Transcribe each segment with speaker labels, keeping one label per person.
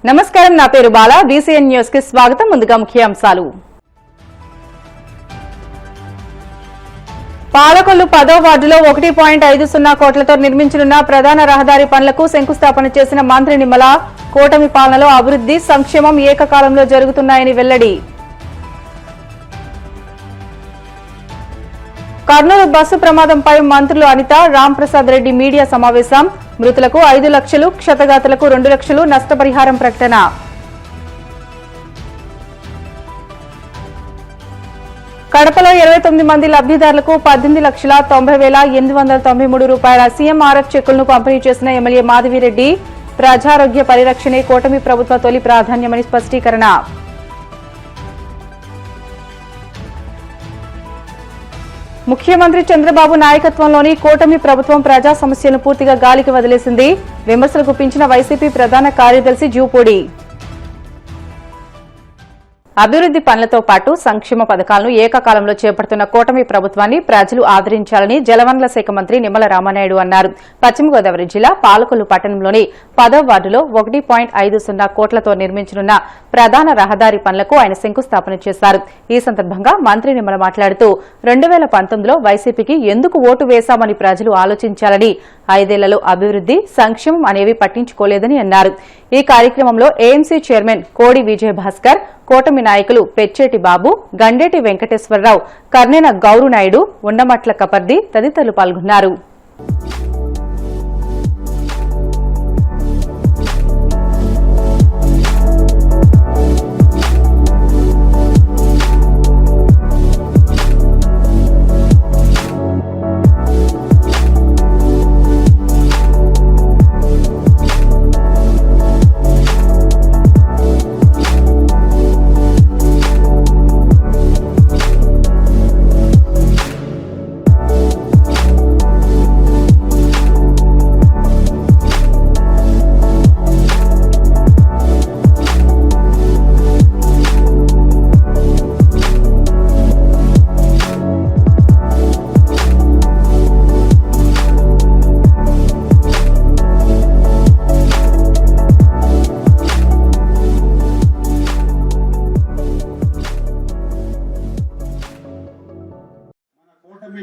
Speaker 1: నమస్కారం, నా పేరు బాల. బీసీఎన్ న్యూస్ కి స్వాగతం. ముందుగా ముఖ్యాంశాలు. పాలకొల్లు 10వ వార్డులో 1.50 కోట్లతో నిర్మించనున్న ప్రధాన రహదారి పనులకు శంకుస్థాపన చేసిన మంత్రి నిమ్మల. కూటమి పాలనలో అభివృద్ధి, సంక్షేమం ఏకకాలంలో జరుగుతున్నాయని వెల్లడి. కర్నూలు బస్సు ప్రమాదంపై మంత్రులు అనిత, రాంప్రసాద్ రెడ్డి మీడియా సమావేశం. మృతులకు 5 లక్షలు, క్షతగాతులకు 2 లక్షలు నష్టపరిహారం ప్రకటన. కడపలో 29 మంది లబ్ధిదారులకు 18,90,893 రూపాయల సీఎంఆర్ఎఫ్ చెక్కులను పంపిణీ చేసిన ఎమ్మెల్యే మాధవిరెడ్డి. ప్రజారోగ్య పరిరక్షణే కూటమి ప్రభుత్వ తొలి ప్రాధాన్యమని స్పష్టీకరణ. ముఖ్యమంత్రి చంద్రబాబు నాయకత్వంలోని కూటమి ప్రభుత్వం ప్రజా సమస్యలను పూర్తిగా గాలికి వదిలేసింది. విమర్శలు గుప్పించిన వైసీపీ ప్రధాన కార్యదర్శి జూపూడి. అభివృద్ధి పనులతో పాటు సంక్షేమ పథకాలను ఏకకాలంలో చేపడుతున్న కూటమి ప్రభుత్వాన్ని ప్రజలు ఆదరించాలని జలవనరుల శాఖ మంత్రి నిమ్మల రామానాయుడు అన్నారు. పశ్చిమ గోదావరి జిల్లా పాలకొల్లు పట్టణంలోని 10వ వార్డులో 1.50 కోట్లతో నిర్మించనున్న ప్రధాన రహదారి పనులకు ఆయన శంకుస్థాపన చేశారు. ఈ సందర్భంగా మంత్రి నిమ్మల మాట్లాడుతూ 2019లో వైసీపీకి ఎందుకు ఓటు వేశామని ప్రజలు ఆలోచించాలని, 5 ఏళ్లలో అభివృద్ధి, సంక్షేమం అనేవి పట్టించుకోలేదని అన్నారు. ఈ కార్యక్రమంలో ఏఎంసీ చైర్మన్ కోడి విజయ భాస్కర్, కూటమి నాయకులు పెచ్చేటి బాబు, గండేటి వెంకటేశ్వరరావు, కర్నేన గౌరునాయుడు, ఉండమట్ల కపర్ది తదితరులు పాల్గొన్నారు.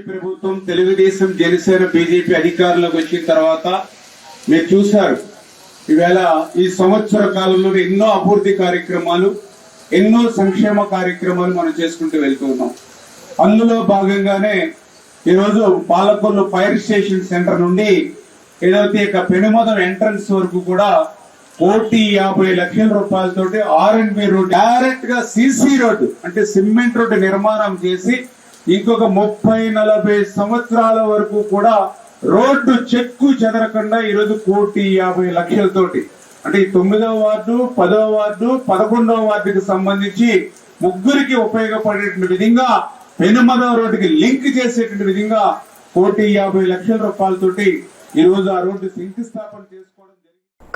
Speaker 2: ప్రభుత్వం తెలుగుదేశం, జనసేన, బీజేపీ అధికారంలోకి వచ్చిన తర్వాత మీరు చూశారు, ఈవేళ ఈ సంవత్సర కాలంలో ఎన్నో అభివృద్ధి కార్యక్రమాలు, ఎన్నో సంక్షేమ కార్యక్రమాలు మనం చేసుకుంటూ వెళ్తూ ఉన్నాం. అందులో భాగంగానే ఈరోజు పాలకొల్లు ఫైర్ స్టేషన్ సెంటర్ నుండి ఏదైతే పెనుమదం ఎంట్రన్స్ వరకు కూడా 1,50,00,000 రూపాయలతోటి R&B రోడ్, డైరెక్ట్ గా సీసీ రోడ్డు అంటే సిమెంట్ రోడ్డు నిర్మాణం చేసి ఇంకొక 30-40 సంవత్సరాల వరకు కూడా రోడ్డు చెక్కు చెదరకుండా ఈరోజు 1,50,00,000 అంటే 9వ వార్డు, 10వ వార్డు, 11వ వార్డుకి సంబంధించి ముగ్గురికి ఉపయోగపడేటువంటి విధంగా పెనుమదం రోడ్డుకి లింక్ చేసేటువంటి విధంగా 1,50,00,000 రూపాయలతోటి ఈరోజు ఆ రోడ్డు శంకుస్థాపన చేసుకోవడం.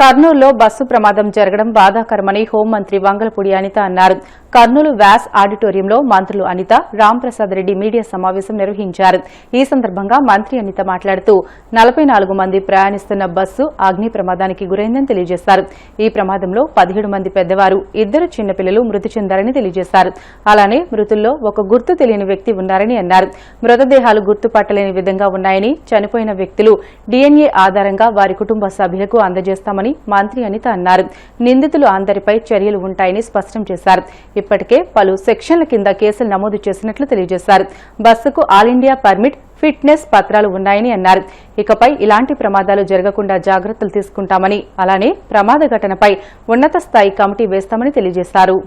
Speaker 1: కర్నూలులో బస్సు ప్రమాదం జరగడం బాధాకరమని హోంమంత్రి వంగలపూడి అనిత అన్నారు. కర్నూలు వ్యాస్ ఆడిటోరియంలో మంత్రులు అనిత, రాంప్రసాద్ రెడ్డి మీడియా సమావేశం నిర్వహించారు. ఈ సందర్భంగా మంత్రి అనిత మాట్లాడుతూ 44 మంది ప్రయాణిస్తున్న బస్సు అగ్ని ప్రమాదానికి గురైందని తెలియజేశారు. ఈ ప్రమాదంలో 17 మంది పెద్దవారు, 2 చిన్నపిల్లలు మృతి చెందారని తెలియజేశారు. అలానే మృతుల్లో ఒక గుర్తు తెలియని వ్యక్తి ఉన్నారని అన్నారు. మృతదేహాలు గుర్తుపట్టలేని విధంగా ఉన్నాయని, చనిపోయిన వ్యక్తులు DNA ఆధారంగా వారి కుటుంబ సభ్యులకు అందజేస్తామని మంత్రి అనిత అన్నారు. నిందితులు అందరిపై చర్యలు ఉంటాయని స్పష్టం చేశారు. ఇప్పటికే పలు సెక్షన్ల కింద కేసులు నమోదు చేసినట్లు తెలియజేశారు. బస్సుకు ఆల్ ఇండియా పర్మిట్, ఫిట్నెస్ పత్రాలు ఉన్నాయని అన్నారు. ఇకపై ఇలాంటి ప్రమాదాలు జరగకుండా జాగ్రత్తలు తీసుకుంటామని, అలానే ప్రమాద ఘటనపై ఉన్నత స్థాయి కమిటీ వేస్తామని తెలియజేశారు.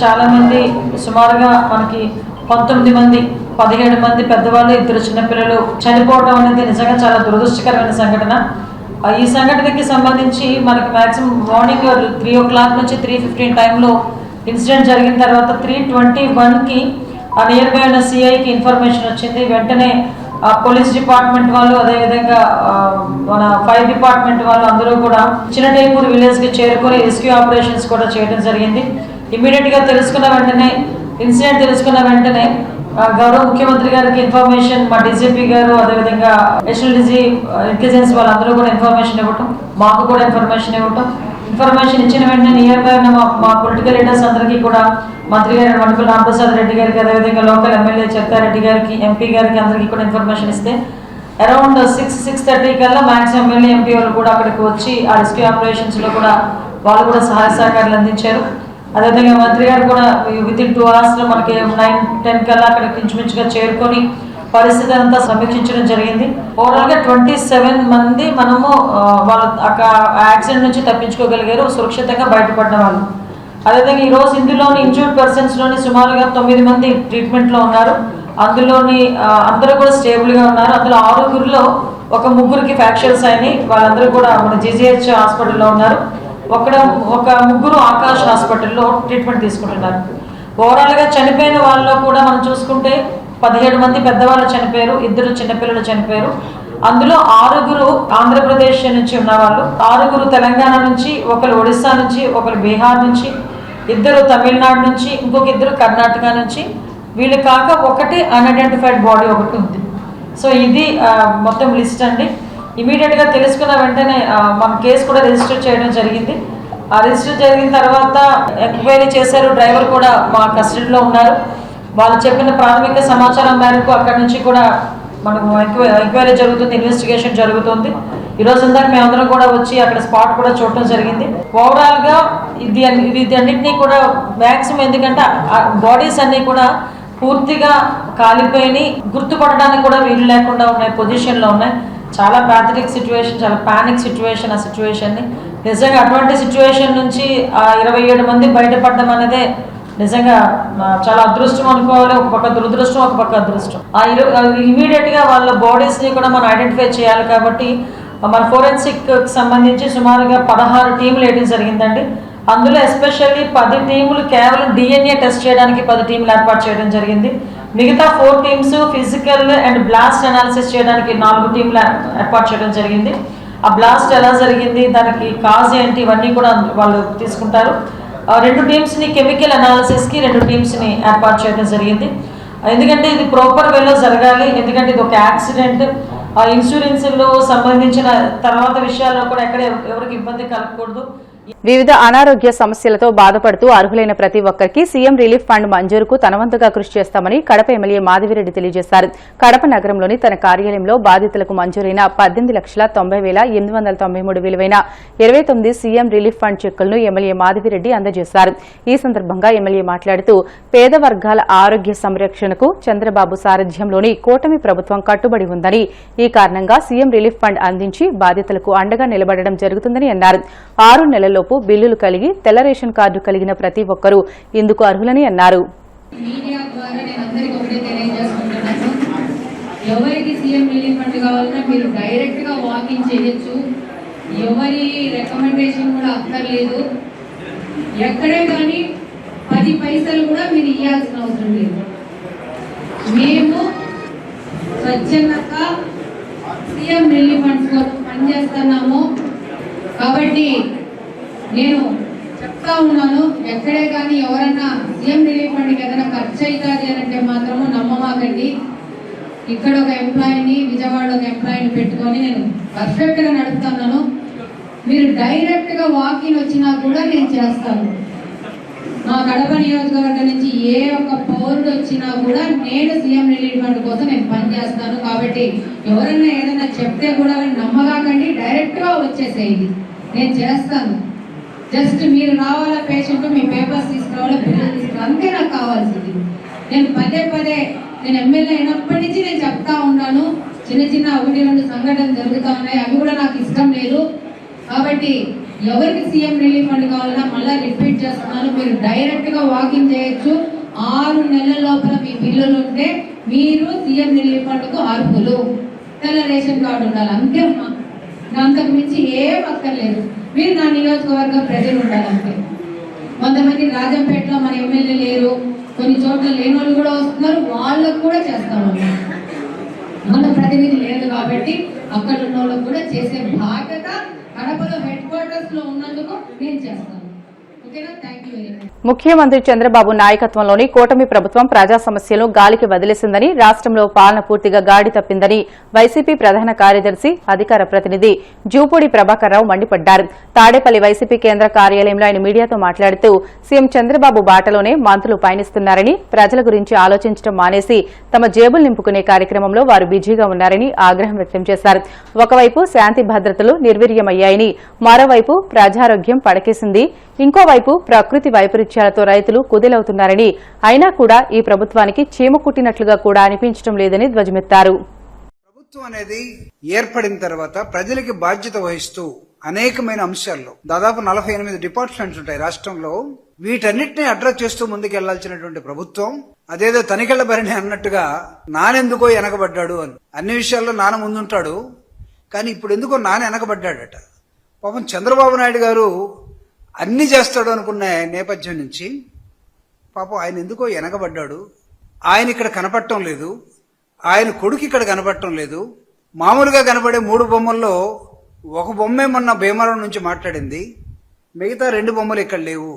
Speaker 3: చాలా మంది, సుమారుగా మనకి 19 మంది, 17 మంది పెద్దవాళ్ళు, 2 చిన్నపిల్లలు చనిపోవడం అనేది నిజంగా చాలా దురదృష్టకరమైన సంఘటన. ఈ సంఘటనకి సంబంధించి మనకి మ్యాక్సిమం మార్నింగ్ 3 o'clock నుంచి 3:15 టైంలో ఇన్సిడెంట్ జరిగిన తర్వాత 3:21కి ఆ నియర్ బై ఉన్న సిఐకి ఇన్ఫర్మేషన్ వచ్చింది. వెంటనే పోలీస్ డిపార్ట్మెంట్ వాళ్ళు, అదేవిధంగా మన ఫైర్ డిపార్ట్మెంట్ వాళ్ళు అందరూ కూడా చిన్నటేపూర్ విలేజ్కి చేరుకొని రెస్క్యూ ఆపరేషన్స్ కూడా చేయడం జరిగింది. ఇమీడియట్గా ఇన్సిడెంట్ తెలుసుకున్న వెంటనే గౌరవ ముఖ్యమంత్రి గారికి ఇన్ఫర్మేషన్ మా డీజీపీ గారు అదేవిధంగా నేషనల్ ఇంటెలిజెన్స్ వాళ్ళందరూ కూడా ఇన్ఫర్మేషన్ ఇవ్వటం, మాకు కూడా ఇన్ఫర్మేషన్ ఇవ్వటం. ఇన్ఫర్మేషన్ ఇచ్చిన వెంటనే నియర్ బై ఉన్న మా పొలిటికల్ లీడర్స్ అందరికీ కూడా మంత్రి గారు వనపల్లి రామప్రసాద్ రెడ్డి గారికి అదేవిధంగా లోకల్ ఎమ్మెల్యే చెత్తారెడ్డి గారికి ఎంపీ గారికి అందరికీ కూడా ఇన్ఫర్మేషన్ ఇస్తే అరౌండ్ 6-6:30 కల్లా మ్యాక్సిమం ఎమ్మెల్యే ఎంపీ వాళ్ళు కూడా అక్కడికి వచ్చి ఆ రెస్క్యూ ఆపరేషన్స్లో కూడా వాళ్ళు కూడా సహాయ సహకారాలు అందించారు. అదేవిధంగా మంత్రి గారు కూడా వితిన్ 2 hours మనకి 9-10 కల్లా అక్కడికి ఇంచుమించుగా చేరుకొని పరిస్థితి అంతా సమీక్షించడం జరిగింది. ఓవరాల్గా 27 మంది మనము వాళ్ళ యాక్సిడెంట్ నుంచి తప్పించుకోగలిగారు, సురక్షితంగా బయటపడిన వాళ్ళు. అదేవిధంగా ఈరోజు ఇందులోని ఇంజూర్డ్ పర్సన్స్లోని సుమారుగా 9 మంది ట్రీట్మెంట్లో ఉన్నారు. అందులోని అందరూ కూడా స్టేబుల్గా ఉన్నారు. అందులో 6గురిలో ఒక 3గురికి ఫ్రాక్చర్స్ అయినాయి. వాళ్ళందరూ కూడా మన జీజీహెచ్ హాస్పిటల్లో ఉన్నారు. ఒక 3గురు ఆకాష్ హాస్పిటల్లో ట్రీట్మెంట్ తీసుకుంటున్నారు. ఓవరాల్గా చనిపోయిన వాళ్ళలో కూడా మనం చూసుకుంటే 17 మంది పెద్దవాళ్ళు చనిపోయారు, 2 చిన్నపిల్లలు చనిపోయారు. అందులో 6గురు ఆంధ్రప్రదేశ్ నుంచి ఉన్నవాళ్ళు, 6గురు తెలంగాణ నుంచి, 1 ఒడిస్సా నుంచి, 1 బీహార్ నుంచి, 2 తమిళనాడు నుంచి, ఇంకొక 2 కర్ణాటక నుంచి. వీళ్ళు కాక 1 అన్ఐడెంటిఫైడ్ బాడీ ఒకటి ఉంది. సో ఇది మొత్తం లిస్ట్ అండి. ఇమీడియట్గా తెలుసుకున్న వెంటనే మన కేసు కూడా రిజిస్టర్ చేయడం జరిగింది. ఆ రిజిస్టర్ జరిగిన తర్వాత ఎంక్వైరీ చేశారు. డ్రైవర్ కూడా మా కస్టడీలో ఉన్నారు. వాళ్ళు చెప్పిన ప్రాథమిక సమాచారం మేరకు అక్కడి నుంచి కూడా మనకు ఎంక్వైరీ జరుగుతుంది, ఇన్వెస్టిగేషన్ జరుగుతుంది. ఈరోజు ఇందాక మేమందరం కూడా వచ్చి అక్కడ స్పాట్ కూడా చూడటం జరిగింది. ఓవరాల్గా వీటన్నిటినీ కూడా మ్యాక్సిమం, ఎందుకంటే బాడీస్ అన్నీ కూడా పూర్తిగా కాలిపోయి గుర్తుపడడానికి కూడా వీలు లేకుండా ఉన్నాయి పొజిషన్లో ఉన్నాయి. చాలా ప్యాథటిక్ సిచ్యువేషన్, చాలా పానిక్ సిచ్యువేషన్. ఆ సిచ్యువేషన్ని నిజంగా అటువంటి సిచ్యువేషన్ నుంచి 27 మంది బయటపడడం అనేదే నిజంగా చాలా అదృష్టం అనుకోవాలి. ఒక పక్క దురదృష్టం, ఒక పక్క అదృష్టం. ఇమీడియట్గా వాళ్ళ బాడీస్ని కూడా మనం ఐడెంటిఫై చేయాలి. కాబట్టి మన ఫోరెన్సిక్ సంబంధించి సుమారుగా 16 టీములు వేయడం జరిగిందండి. అందులో ఎస్పెషల్లీ 10 టీములు కేవలం DNA టెస్ట్ చేయడానికి 10 టీములు ఏర్పాటు చేయడం జరిగింది. మిగతా 4 teams physical and blast analysis చేయడానికి 4 టీములు ఏర్పాటు చేయడం జరిగింది. ఆ బ్లాస్ట్ ఎలా జరిగింది, దానికి కాజ్ ఏంటి, ఇవన్నీ కూడా వాళ్ళు తీసుకుంటారు. 2 టీమ్స్ని కెమికల్ అనాలిసిస్కి 2 టీమ్స్ని ఏర్పాటు చేయడం జరిగింది. ఎందుకంటే ఇది ప్రాపర్ వేలో జరగాలి. ఎందుకంటే ఇది ఒక యాక్సిడెంట్. ఇన్సూరెన్స్లో సంబంధించిన తర్వాత విషయాల్లో కూడా ఎక్కడ ఎవరికి ఇబ్బంది కలగకూడదు.
Speaker 1: వివిధ అనారోగ్య సమస్యలతో బాధపడుతూ అర్హులైన ప్రతి ఒక్కరికి సీఎం రిలీఫ్ ఫండ్ మంజూరుకు తన వంతుగా కృషి చేస్తామని కడప ఎమ్మెల్యే మాధవిరెడ్డి తెలియజేశారు. కడప నగరంలోని తన కార్యాలయంలో బాధితులకు మంజూరైన 18,90,893 విలువైన 29 సీఎం రిలీఫ్ ఫండ్ చెక్కులను ఎమ్మెల్యే మాధవిరెడ్డి అందజేశారు. ఈ సందర్భంగా ఎమ్మెల్యే మాట్లాడుతూ పేద వర్గాల ఆరోగ్య సంరక్షణకు చంద్రబాబు సారథ్యంలోని కూటమి ప్రభుత్వం కట్టుబడి ఉందని, ఈ కారణంగా సీఎం రిలీఫ్ ఫండ్ అందించి బాధితులకు అండగా నిలబడడం జరుగుతుందని అన్నారు. 6 నెలల్లోపు బిల్లులు కలిగి తెల్ల రేషన్ కార్డు కలిగిన ప్రతి ఒక్కరూ ఇందుకు అర్హులని అన్నారు.
Speaker 4: ఎవరికి సీఎం రిలీఫ్ ఫండ్ కావాలన్నా మీరు డైరెక్ట్ గా వాకింగ్ చేయొచ్చు. ఎవరి రికమెండేషన్ కూడా అక్కర్లేదు. ఎక్కడే కానీ 10 పైసలు కూడా మీరు ఇవ్వాల్సిన అవసరం లేదు. మేము స్వచ్ఛందంగా సీఎం రిలీఫ్ ఫండ్స్ కోసం పనిచేస్తున్నాము. కాబట్టి నేను చెప్తా ఉన్నాను, ఎక్కడే కానీ ఎవరన్నా సీఎం రిలీఫ్ ఫండ్కి ఏదైనా ఖర్చు అవుతుంది అని అంటే మాత్రము నమ్మమాకండి. ఇక్కడ ఒక ఎంప్లాయీని, విజయవాడలో ఒక ఎంప్లాయీని పెట్టుకొని నేను పర్ఫెక్ట్గా నడుపుతున్నాను. మీరు డైరెక్ట్గా వాకింగ్ వచ్చినా కూడా నేను చేస్తాను. మా కడప నియోజకవర్గం నుంచి ఏ ఒక్క పౌరుడు వచ్చినా కూడా నేను సీఎం రిలీఫ్ ఫండ్ కోసం నేను పనిచేస్తాను. కాబట్టి ఎవరైనా ఏదైనా చెప్తే కూడా నమ్మగాకండి, డైరెక్ట్గా వచ్చేసేది నేను చేస్తాను. జస్ట్ మీరు రావాలా, పేషెంట్ మీ పేపర్స్ తీసుకురావాలా, బిల్లు తీసుకురావాలి, అంతే నాకు కావాల్సింది. నేను పదే నేను ఎమ్మెల్యే అయినప్పటి నుంచి నేను చెప్తా ఉన్నాను. చిన్న 1-2 సంఘటనలు జరుగుతూ ఉన్నాయి, అవి కూడా నాకు ఇష్టం లేదు. కాబట్టి ఎవరికి సీఎం రిలీఫ్ ఫండ్ కావాలన్నా మళ్ళీ రిపీట్ చేస్తున్నాను, మీరు డైరెక్ట్గా వాకింగ్ చేయొచ్చు. 6 నెలల లోపల మీ బిల్లులు ఉంటే మీరు సీఎం రిలీఫ్ ఫండ్కు అర్హులు. తెల్ల రేషన్ కార్డు ఉండాలి, అంతే. అంతకు మించి ఏం అక్కర్లేదు. మీరు నా నియోజకవర్గం ప్రజలు ఉండాలంటే. కొంతమంది రాజంపేటలో మన ఎమ్మెల్యే లేరు, కొన్ని చోట్ల లేని వాళ్ళు కూడా వస్తున్నారు, వాళ్ళకు కూడా చేస్తాము. మన ప్రతినిధి లేదు కాబట్టి అక్కడ ఉన్న వాళ్ళకు కూడా చేసే బాధ్యత కడపలో హెడ్ క్వార్టర్స్ లో ఉన్నందుకు నేను చేస్తాను. ఓకేనా? Thank you very much.
Speaker 1: ముఖ్యమంత్రి చంద్రబాబు నాయకత్వంలోని కూటమి ప్రభుత్వం ప్రజా సమస్యలను గాలికి వదిలేసిందని, రాష్ట్రంలో పాలన పూర్తిగా గాడి తప్పిందని వైసీపీ ప్రధాన కార్యదర్శి అధికార ప్రతినిధి జూపూడి ప్రభాకర్ రావు మండిపడ్డారు. తాడేపల్లి వైసీపీ కేంద్ర కార్యాలయంలో ఆయన మీడియాతో మాట్లాడుతూ సీఎం చంద్రబాబు బాటలోనే మంత్రులు పయనిస్తున్నారని, ప్రజల గురించి ఆలోచించడం మానేసి తమ జేబులు నింపుకునే కార్యక్రమంలో వారు బిజీగా ఉన్నారని ఆగ్రహం వ్యక్తం చేశారు. ఒకవైపు శాంతి భద్రతలు నిర్వీర్యమయ్యాయని, మరోవైపు ప్రజారోగ్యం పడకేసింది, ఇంకోవైపు ప్రకృతి వైపరీత్యాలతో రైతులు కుదేలవుతున్నారని, అయినా కూడా ఈ ప్రభుత్వానికి చీమ కుట్టినట్లుగా కూడా అనిపించడం లేదని ధ్వజమెత్తారు.
Speaker 5: ప్రభుత్వం అనేది ఏర్పడిన తర్వాత ప్రజలకి బాధ్యత వహిస్తూ అనేకమైన అంశాల్లో దాదాపు 48 డిపార్ట్మెంట్స్ ఉంటాయి రాష్ట్రంలో. వీటన్నిటిని అడ్రస్ చేస్తూ ముందుకెళ్లాల్సినటువంటి ప్రభుత్వం అదేదో తనికెళ్ల భరణి అన్నట్టుగా నానెందుకో వెనకబడ్డాడు అని. అన్ని విషయాల్లో నాన్న ముందుంటాడు, కానీ ఇప్పుడు ఎందుకో నాన్న వెనకబడ్డాడట. పాపం చంద్రబాబు నాయుడు గారు అన్ని చేస్తాడు అనుకున్న నేపథ్యం నుంచి పాపం ఆయన ఎందుకో వెనకబడ్డాడు. ఆయన ఇక్కడ కనపడటం లేదు, ఆయన కొడుకు ఇక్కడ కనపడటం లేదు. మామూలుగా కనపడే 3 బొమ్మల్లో ఒక బొమ్మే మొన్న భీమవరం నుంచి మాట్లాడింది, మిగతా 2 బొమ్మలు ఇక్కడ లేవు.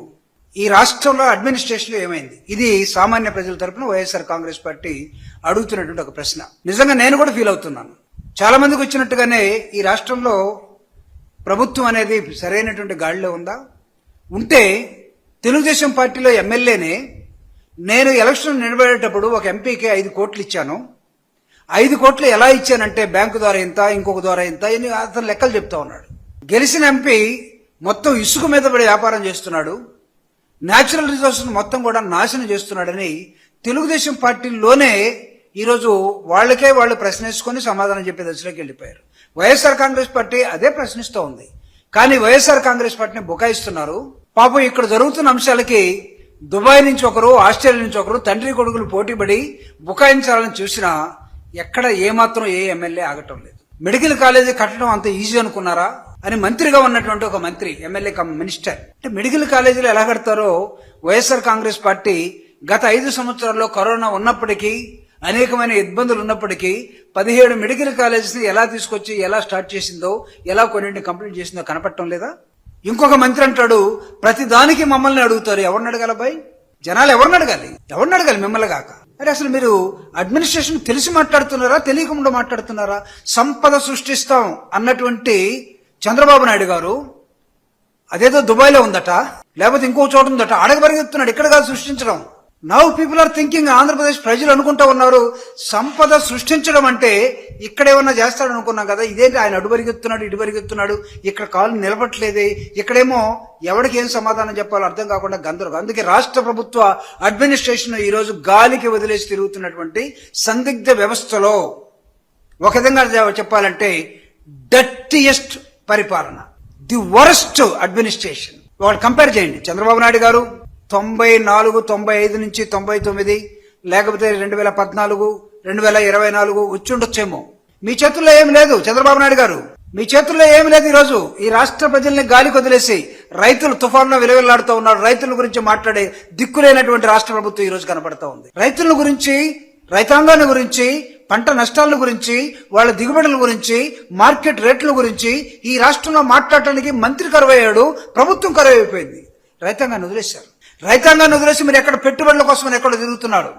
Speaker 5: ఈ రాష్ట్రంలో అడ్మినిస్ట్రేషన్ ఏమైంది? ఇది సామాన్య ప్రజల తరపున వైఎస్ఆర్ కాంగ్రెస్ పార్టీ అడుగుతున్నటువంటి ఒక ప్రశ్న. నిజంగా నేను కూడా ఫీల్ అవుతున్నాను. చాలా మందికి వచ్చినట్టుగానే ఈ రాష్ట్రంలో ప్రభుత్వం అనేది సరైనటువంటి గాడిలో ఉందా? ఉంటే తెలుగుదేశం పార్టీలో ఎమ్మెల్యేనే నేను ఎలక్షన్ నిలబడేటప్పుడు ఒక ఎంపీకి 5 కోట్లు ఇచ్చాను. 5 కోట్లు ఎలా ఇచ్చానంటే బ్యాంకు ద్వారా ఇంత, ఇంకొక ద్వారా ఇంత, అతను లెక్కలు చెప్తా ఉన్నాడు. గెలిచిన ఎంపీ మొత్తం ఇసుక మీద పడి వ్యాపారం చేస్తున్నాడు, న్యాచురల్ రిసోర్సెస్ మొత్తం కూడా నాశనం చేస్తున్నాడని తెలుగుదేశం పార్టీలోనే ఈరోజు వాళ్ళకే వాళ్ళు ప్రశ్నించుకొని సమాధానం చెప్పే దశలోకి వెళ్ళిపోయారు. వైఎస్ఆర్ కాంగ్రెస్ పార్టీ అదే ప్రశ్నిస్తూ ఉంది, కానీ వైఎస్ఆర్ కాంగ్రెస్ పార్టీని బుకాయిస్తున్నారు. పాపం ఇక్కడ జరుగుతున్న అంశాలకి దుబాయ్ నుంచి ఒకరు, ఆస్ట్రేలియా నుంచి ఒకరు తండ్రి కొడుకులు పోటీపడి బుకాయించాలని చూసినా ఎక్కడ ఏమాత్రం ఏ ఎమ్మెల్యే ఆగటం లేదు. మెడికల్ కాలేజీ కట్టడం అంత ఈజీ అనుకున్నారా అని మంత్రిగా ఉన్నటువంటి ఒక మంత్రి, ఎమ్మెల్యే కమ్ మినిస్టర్, అంటే మెడికల్ కాలేజీలు ఎలా కడతారో వైఎస్ఆర్ కాంగ్రెస్ పార్టీ గత 5 సంవత్సరాల్లో కరోనా ఉన్నప్పటికీ, అనేకమైన ఇబ్బందులు ఉన్నప్పటికీ 17 మెడికల్ కాలేజెస్ ని ఎలా తీసుకొచ్చి ఎలా స్టార్ట్ చేసిందో, ఎలా కొన్నింటిని కంప్లీట్ చేసిందో కనపడటం లేదా? ఇంకొక మంత్రి అంటాడు ప్రతి దానికి మమ్మల్ని అడుగుతారు. ఎవరిని అడగాల బాయ్? జనాలు ఎవరిని అడగాలి మిమ్మల్ని కాక? అరే అసలు మీరు అడ్మినిస్ట్రేషన్ తెలిసి మాట్లాడుతున్నారా, తెలియకుండా మాట్లాడుతున్నారా? సంపద సృష్టిస్తాం అన్నటువంటి చంద్రబాబు నాయుడు గారు అదేదో దుబాయ్లో ఉందట, లేకపోతే ఇంకో చోట ఉందట, అడగబరిగెత్తున్నాడు. ఇక్కడ కాదు సృష్టించడం. Now people are thinking, Andhra Pradesh ప్రజలు అనుకుంటా ఉన్నారు సంపద సృష్టించడం అంటే ఇక్కడేమన్నా చేస్తాడు అనుకున్నాం కదా, ఇదేంటి ఆయన అటు పరిగెత్తున్నాడు ఇటు పరిగెత్తున్నాడు, ఇక్కడ కాలు నిలబట్లేదే, ఇక్కడేమో ఎవరికి ఏం సమాధానం చెప్పాలో అర్థం కాకుండా గందరగోళం. అందుకే రాష్ట్ర ప్రభుత్వ అడ్మినిస్ట్రేషన్ ఈ రోజు గాలికి వదిలేసి తిరుగుతున్నటువంటి సందిగ్ధ వ్యవస్థలో ఒక విధంగా చెప్పాలంటే డర్టీయెస్ట్ పరిపాలన, ది వరస్ట్ అడ్మినిస్ట్రేషన్. వాళ్ళు కంపేర్ చేయండి. చంద్రబాబు నాయుడు గారు 94, 95 నుంచి 99, లేకపోతే 2014, 2024 వచ్చి ఉండొచ్చేమో. మీ చేతుల్లో ఏమి లేదు చంద్రబాబు నాయుడు గారు, మీ చేతుల్లో ఏమి లేదు. ఈరోజు ఈ రాష్ట్ర ప్రజల్ని గాలికి వదిలేసి రైతులు తుఫానులో విలువలాడుతూ ఉన్నారు. రైతుల గురించి మాట్లాడే దిక్కులేనటువంటి రాష్ట్ర ప్రభుత్వం ఈ రోజు కనపడతా ఉంది. రైతుల గురించి, రైతాంగాన్ని గురించి, పంట నష్టాల గురించి, వాళ్ళ దిగుబడుల గురించి, మార్కెట్ రేట్ల గురించి ఈ రాష్ట్రంలో మాట్లాడటానికి మంత్రి కరువయ్యాడు, ప్రభుత్వం కరువైపోయింది. రైతాంగాన్ని వదిలేశారు. రైతాంగాన్ని వదిలేసి మీరు ఎక్కడ పెట్టుబడుల కోసం ఎక్కడ తిరుగుతున్నారు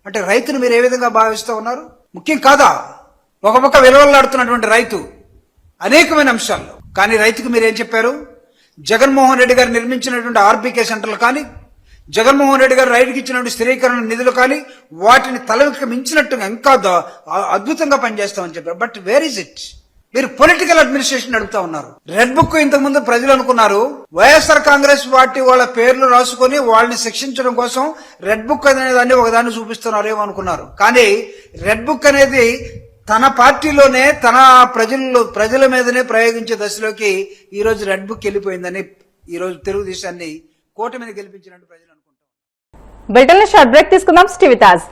Speaker 5: అంటే రైతును మీరు ఏ విధంగా భావిస్తూ ఉన్నారు? ముఖ్యం కాదా? ఒక పక్క విలువలాడుతున్నటువంటి రైతు అనేకమైన అంశాల్లో, కానీ రైతుకు మీరేం చెప్పారు? జగన్మోహన్ రెడ్డి గారు నిర్మించినటువంటి ఆర్బీకే సెంటర్లు కానీ, జగన్మోహన్ రెడ్డి గారు రైతుకి ఇచ్చినటువంటి స్థిరీకరణ నిధులు కానీ వాటిని తలకి మించినట్టుగా ఇంకా అద్భుతంగా పనిచేస్తామని చెప్పారు. But where is it? మీరు పొలిటికల్ అడ్మినిస్ట్రేషన్ నడుపుతా ఉన్నారు. రెడ్ బుక్ ఇంతకు ముందు ప్రజలు అనుకున్నారు వైఎస్ఆర్ కాంగ్రెస్ పార్టీ వాళ్ళ పేర్లు రాసుకొని వాళ్ళని శిక్షించడం కోసం రెడ్ బుక్ అనే దాన్ని ఒకదాన్ని చూపిస్తున్నారేమో అనుకున్నారు. కానీ రెడ్ బుక్ అనేది తన పార్టీలోనే తన ప్రజల మీదనే ప్రయోగించే దశలోకి ఈ రోజు రెడ్ బుక్ వెళ్ళిపోయిందని ఈ రోజు తెలుగుదేశాన్ని కూటమిని గెలిపించినట్టు ప్రజలు అనుకుంటారు.
Speaker 1: బులెటిన్ లో షార్ట్ బ్రేక్ తీసుకుందాం. Stay with us.